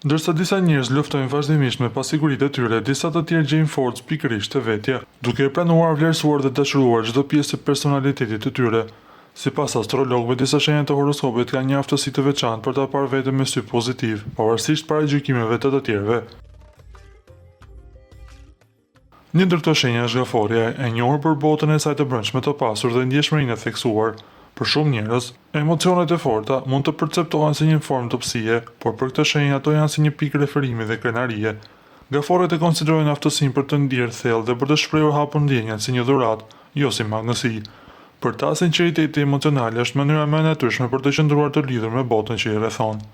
Ndërsa disa njerëz luftojnë vazhdimisht me pasiguritë e tyre, disa të tjerë gjejnë forcë pikërisht te vetja, duke e pranuar, vlerësuar dhe dashuruar çdo pjesë të personalitetit të tyre. Sipas astrologëve, disa shenja të horoskopit kanë një aftësi të veçantë për ta parë veten me sy pozitiv, pavarësisht paragjykimeve të tjerëve. Një ndër këto shenja është gaforja, e njohur për botën e saj të brendshme të pasur dhe ndjeshmërinë e theksuar. Për shumë njerëz, emocionet e forta mund të perceptohen si një formë topësie, por për këtë shenjë ato janë si një pikë referimi dhe krenarie. Gaforët e konsiderojnë aftësinë për të ndier thellë dhe për të shprehur hapur ndjenjat si një dhuratë, jo si mangësi. Për ta, sinqeriteti emocional është mënyra më e natyrshme për të qëndruar të lidhur me botën që i rrethon.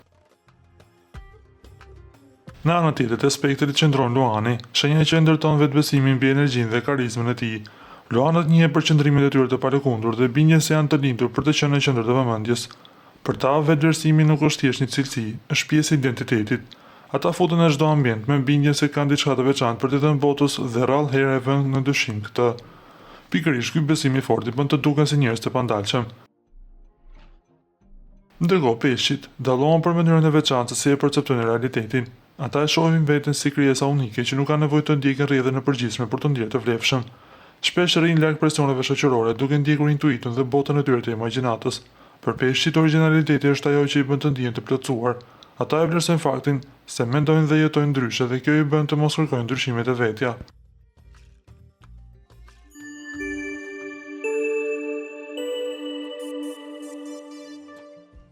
Në anën tjetër të spektrit qëndron Luani, shenja që ndërton vetbesimin mbi energjinë dhe karizmën e tij. Luanët njihen për qëndrimet e tyre të palëkundur dhe bindjen se janë të lindur për të qenë në qendër të vëmendjes. Për ta, vetëvlerësimi nuk është thjesht një cilësi, është pjesë e identitetit. Ata futen në çdo ambient me bindjen se kanë diçka të veçantë për të dhënë botës dhe rrallë herë e vënë në dyshim këtë. Pikërisht ky besim i fortë i bën të duken si njerëz të pandalshëm. Ndërkohë peshqit dallohen për mënyrën e veçantë se si e perceptojnë realitetin. Ata e shohin veten si krijesa unike që nuk kanë nevojë të ndjekin rrjedhën e përgjithshme për të ndjerë të vlefshëm. Shpesh rrin larg presioneve shoqërore duke ndjekur intuitën dhe botën e tyre të imagjinatës. Për peshqit origjinaliteti është ajo që i bën të ndihen të plotësuar. Ata e vlerësojnë faktin se mendojnë dhe jetojnë ndryshe dhe kjo i bën të mos kërkojnë ndryshimet e vetja.